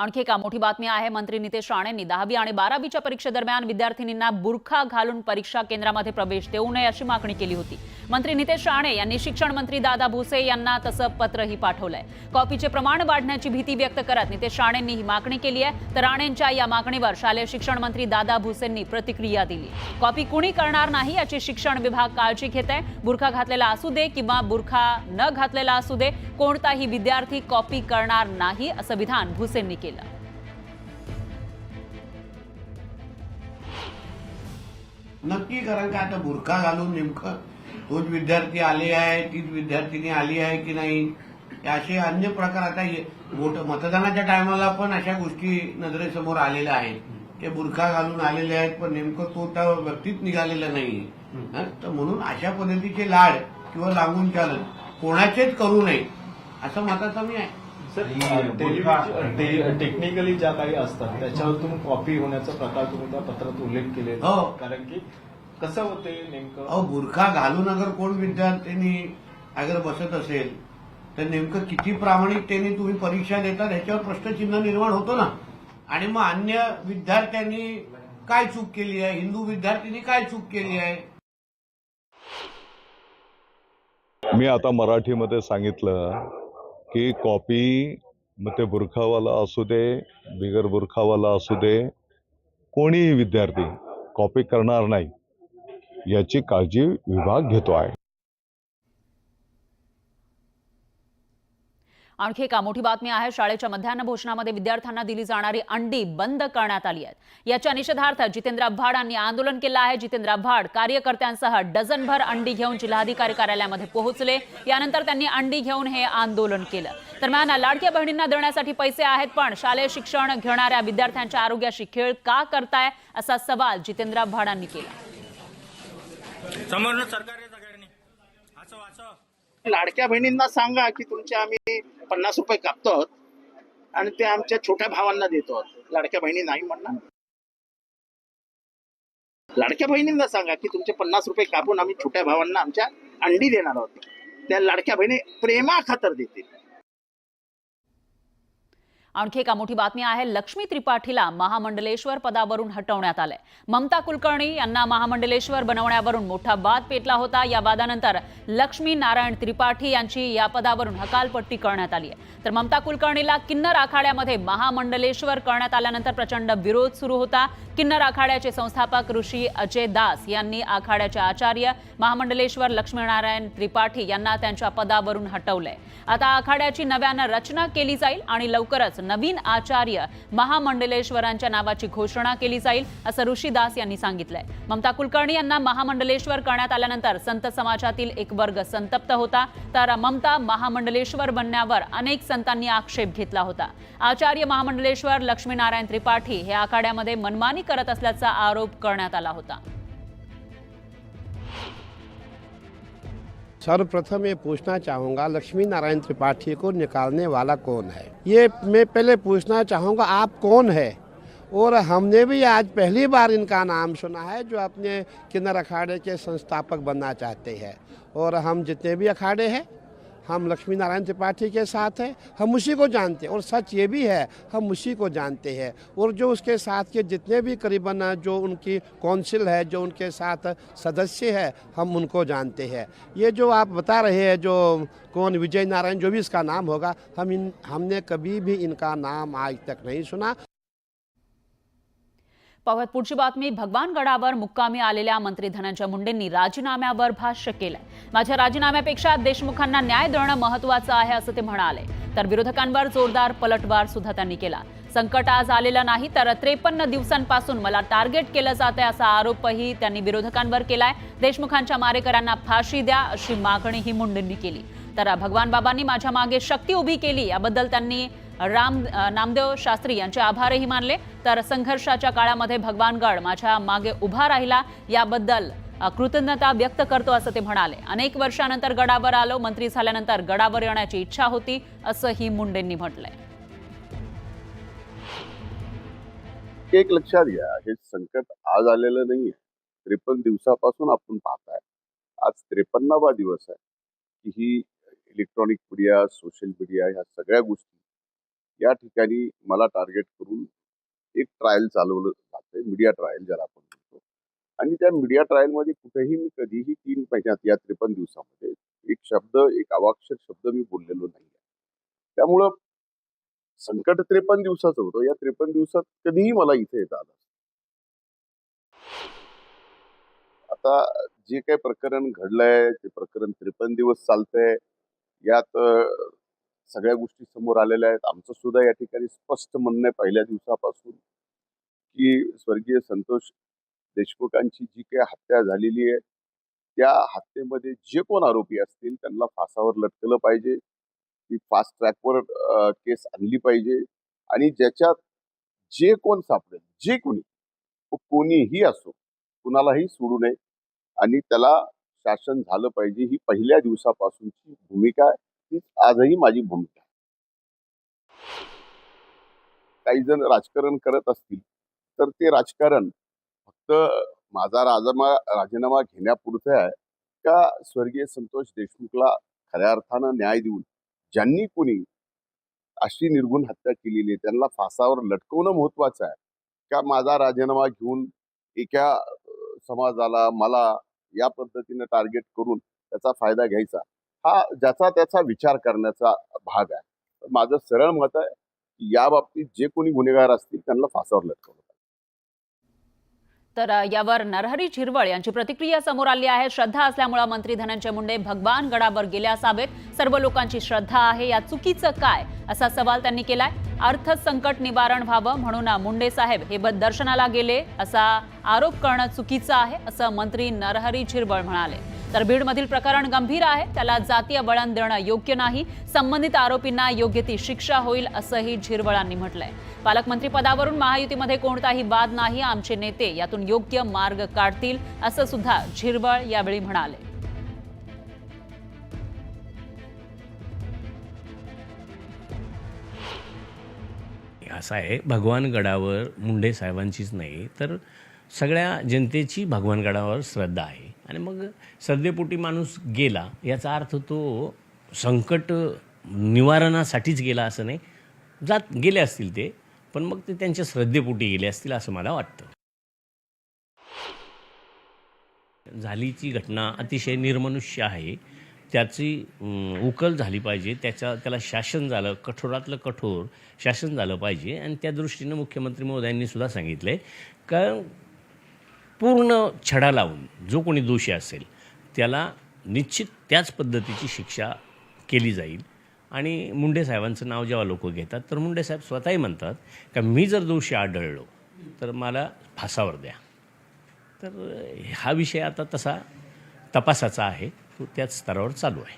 आणखी एक मोठी बातमी आहे। मंत्री नितेश राणेंनी 10वी आणि 12वीच्या परीक्षेदरम्यान विद्यार्थिनींना बुरखा घालून परीक्षा केंद्रामध्ये प्रवेश देऊ नये अशी मागणी केली होती। मंत्री नितेश राणे यांनी शिक्षण मंत्री दादा भुसे यांना तसं पत्रही पाठवलंय। कॉपीचे प्रमाण वाढण्याची भीती व्यक्त करत नितेश राणेंनी ही मागणी केली आहे। तर राणेंच्या या मागणीवर शालेय शिक्षण मंत्री दादा भुसेंनी प्रतिक्रिया दिली। कॉपी कुणी करणार नाही याची शिक्षण विभाग काळजी घेत आहे। बुरखा घातलेला असू दे किंवा बुरखा न घातलेला असू दे, कोणताही विद्यार्थी कॉपी करणार नाही असं विधान भुसेंनी केलं। नक्की, कारण का आता बुरखा घालून नेमकं तोच विद्यार्थी आले आहे, तीच विद्यार्थिनी आली आहे की नाही, असे अन्य प्रकार आता मतदानाच्या टायमाला पण अशा गोष्टी नजरेसमोर आलेल्या आहेत की बुरखा घालून आलेले आहेत, पण नेमकं तो त्या व्यक्तीत निघालेला नाही। तर म्हणून अशा पद्धतीचे लाड किंवा लागून चालन कोणाचेच करू नये असं मताचा मी आहे। टेक्निकली ज्या काही असतात त्याच्यातून कॉपी होण्याचा प्रकार तुम्ही त्या पत्रात उल्लेख केलेला। हो, कारण की कसं होते नेमकं बुरखा घालून अगर कोण विद्यार्थ्यांनी अगर बसत असेल तर नेमकं किती प्रामाणिक त्यांनी तुम्ही परीक्षा देता ह्याच्यावर प्रश्नचिन्ह निर्माण होतो ना। आणि मग अन्य विद्यार्थ्यांनी काय चूक केली आहे, हिंदू विद्यार्थ्यांनी काय चूक केली आहे। मी आता मराठीमध्ये सांगितलं की कॉपी, मग ते बुरखावाला असू दे, बिगर बुरखावाला असू दे, कोणीही विद्यार्थी कॉपी करणार नाही याची काळजी विभाग घेतो आहे। आणखी एक मोठी बातमी आहे। शाळेच्या मध्यान्ह भोजनामध्ये विद्यार्थ्यांना दिली जाणारी अंडी बंद करण्यात आली आहेत। याच्या निषेधार्थ जितेंद्र आव्हाड यांनी आंदोलन केलं आहे। जितेंद्र आव्हाड कार्यकर्त्यांसह डझनभर अंडी घेऊन जिल्हाधिकारी कार्यालयामध्ये पोहोचले। यानंतर त्यांनी अंडी घेऊन हे आंदोलन केलं। दरम्यान लाडक्या बहिणींना देण्यासाठी पैसे आहेत, पण शालेय शिक्षण घेणाऱ्या विद्यार्थ्यांच्या आरोग्याशी खेळ का करताय असा सवाल जितेंद्र आव्हाडांनी केला। लाडक्या बहिणींना सांगा की तुमचे आम्ही 50 रुपये कापतो आहोत आणि ते आमच्या छोट्या भावांना देतो आहोत। लाडक्या बहिणी नाही म्हणणार। लाडक्या बहिणींना सांगा की तुमचे 50 रुपये कापून आम्ही छोट्या भावांना आमच्या अंडी देणार आहोत। त्या लाडक्या बहिणी प्रेमाखातर देतील। आणखी एक मोठी बातमी आहे। लक्ष्मी त्रिपाठीला महामंडलेश्वर पदावरून हटवण्यात आलंय। ममता कुलकर्णी यांना महामंडलेश्वर बनवण्यावरून मोठा वाद पेटला होता। या वादानंतर लक्ष्मी नारायण त्रिपाठी यांची या पदावरून हकालपट्टी करण्यात आली आहे। तर ममता कुलकर्णीला किन्नर आखाड्यामध्ये महामंडलेश्वर करण्यात आल्यानंतर प्रचंड विरोध सुरू होता। किन्नर आखाड्याचे संस्थापक ऋषी अजय दास यांनी आखाड्याचे आचार्य महामंडलेश्वर लक्ष्मीनारायण त्रिपाठी यांना त्यांच्या पदावरून हटवलंय। आता आखाड्याची नव्यानं रचना केली जाईल आणि लवकरच नवीन आचार्य महामंडलेश्वरांच्या नावाची घोषणा केली जाईल असं ऋषी दास यांनी सांगितलंय। ममता कुलकर्णी यांना महामंडलेश्वर करण्यात आल्यानंतर संत समाजातील एक वर्ग संतप्त होता। तर ममता महामंडलेश्वर बनण्यावर अनेक संतांनी आक्षेप घेतला होता। आचार्य महामंडलेश्वर लक्ष्मीनारायण त्रिपाठी हे आखाड्यामध्ये मनमानी करत असल्याचा आरोप करण्यात आला होता। सर्वप्रथम ये पूछना चाहूँगा लक्ष्मी नारायण त्रिपाठी को निकालने वाला कौन है। ये मैं पहले पूछना चाहूँगा आप कौन है। और हमने भी आज पहली बार इनका नाम सुना है जो अपने किन्नर अखाड़े के संस्थापक बनना चाहते हैं। और हम जितने भी अखाड़े हैं हम लक्ष्मी नारायण त्रिपाठी के साथ हैं, हम उसी को जानते हैं। और सच ये भी है हम उसी को जानते हैं। और जो उसके साथ के जितने भी करीबन जो उनकी काउंसिल है, जो उनके साथ सदस्य है, हम उनको जानते हैं। ये जो आप बता रहे हैं जो कौन विजय नारायण जो भी इसका नाम होगा, हमने कभी भी इनका नाम आज तक नहीं सुना। पाहूयात पुढची बातमी। भगवानगडावर मुक्कामी आलेल्या मंत्री धनंजय मुंडेंनी राजीनाम्यावर भाष्य केलंय। माझ्या राजीनाम्यापेक्षा देशमुखांना न्याय देणं महत्त्वाचं आहे असं ते म्हणाले। तर विरोधकांवर जोरदार पलटवार सुद्धा त्यांनी केला। संकट आज आलेलं नाही तर 53 दिवसांपासून मला टार्गेट केलं जातंय असा आरोपही त्यांनी विरोधकांवर केलाय। देशमुखांच्या मारेकऱ्यांना फाशी द्या अशी मागणीही मुंडेंनी केली। तर भगवान बाबांनी माझ्या मागे शक्ती उभी केली याबद्दल त्यांनी नामदेव शास्त्री यांचे आभारही मानले। तर संघर्षाच्या काळामध्ये भगवानगड माझ्या मागे उभा राहिला याबद्दल कृतज्ञता व्यक्त करतो असं ते म्हणाले। अनेक वर्षानंतर गडावर आलो, मंत्री झाल्यानंतर गडावर येण्याची इच्छा होती असंही मुंडेंनी म्हटलंय। एक लक्षात घ्या, हे संकट आज आलेलं नाहीये। 53 दिवसापासून आपण पाहताय। आज 53वा दिवस आहे की ही इलेक्ट्रॉनिक मीडिया, सोशल मीडिया ह्या सगळ्या गोष्टी या ठिकाणी मला टार्गेट करून एक ट्रायल चालवलं जातंय, मीडिया ट्रायल ज्याला आपण म्हणतो. आणि त्या मीडिया ट्रायलमध्ये कुठेही मी कधीही 3 महिन्यात या 53 दिवसामध्ये एक अवाक्षर शब्द मी बोललेलो नाही. त्यामुळं संकट 53 दिवसाचं होतं. या 53 दिवसात कधीही मला इथे येता आलं. आता जे काही प्रकरण घडलंय ते प्रकरण 53 दिवस चालतंय. यात सगळ्या गोष्टी समोर आलेल्या आहेत. आमचं सुद्धा या ठिकाणी स्पष्ट म्हणणं आहे पहिल्या दिवसापासून की स्वर्गीय संतोष देशमुखांची जी काही हत्या झालेली आहे त्या हत्येमध्ये जे कोण आरोपी असतील त्यांना फासावर लटकलं पाहिजे. ती फास्ट ट्रॅकवर केस आणली पाहिजे आणि ज्याच्यात जे कोण सापडेल, जे कोणीही असो, कुणालाही सोडू नये आणि त्याला शासन झालं पाहिजे. ही पहिल्या दिवसापासूनची भूमिका आहे. तीच आजही माझी भूमिका आहे. काही जण राजकारण करत असतील तर ते राजकारण फक्त माझा राजीनामा घेण्यापुरतं आहे का स्वर्गीय संतोष देशमुखला खऱ्या अर्थानं न्याय देऊन ज्यांनी कोणी अशी निर्घुण हत्या केलेली आहे त्यांना फासावर लटकवणं महत्वाचं आहे का माझा राजीनामा घेऊन एका समाजाला मला या पद्धतीने टार्गेट करून त्याचा फायदा घ्यायचा, हा ज्याचा त्याचा विचार करण्याचा भाग आहे. माझं सरळ मत आहे की या बाबतीत जे कोणी गुन्हेगार असतील त्यांना फासावर लटकवलं. तर यावर नरहरी झिरवळ यांची प्रतिक्रिया समोर आली आहे. श्रद्धा असल्यामुळे मंत्री धनंजय मुंडे भगवान गडावर गेले असावेत. सर्व लोकांची श्रद्धा आहे, या चुकीचं काय असा सवाल त्यांनी केलाय. अर्थसंकट निवारण व्हावं म्हणून मुंडे साहेब हे दर्शनाला गेले असा आरोप करणं चुकीचं आहे असं मंत्री नरहरी झिरवळ म्हणाले. तर बीडमधील प्रकरण गंभीर आहे, त्याला जातीय वळण देणं योग्य नाही. संबंधित आरोपींना योग्य ती शिक्षा होईल असंही झिरवळांनी म्हटलंय. पालकमंत्री पदावरून महायुतीमध्ये कोणताही वाद नाही, आमचे नेते यातून योग्य मार्ग काढतील असं सुद्धा झिरवळ यावेळी म्हणाले. असं आहे, भगवान गडावर मुंडे साहेबांचीच नाही तर सगळ्या जनतेची भगवान गडावर श्रद्धा आहे. आणि मग श्रद्धेपोटी माणूस गेला याचा अर्थ तो संकट निवारणासाठीच गेला असं नाही. गेले असतील ते, पण मग ते त्यांच्या श्रद्धेपोटी गेले असतील असं मला वाटतं. झालीची घटना अतिशय निर्मनुष्य आहे, त्याची उकल झाली पाहिजे. त्याला शासन झालं, कठोरातलं कठोर शासन झालं पाहिजे. आणि त्या दृष्टीनं मुख्यमंत्री महोदयांनी सुद्धा सांगितलं आहे का पूर्ण छडा लावून जो कोणी दोषी असेल त्याला निश्चित त्याच पद्धतीची शिक्षा केली जाईल. आणि मुंडे साहेबांचं नाव जेव्हा लोक घेतात तर मुंडे साहेब स्वतःही म्हणतात का मी जर दोषी आढळलो तर मला फासावर द्या. तर हा विषय आता तसा तपासाचा आहे, तो त्याच स्तरावर चालू आहे.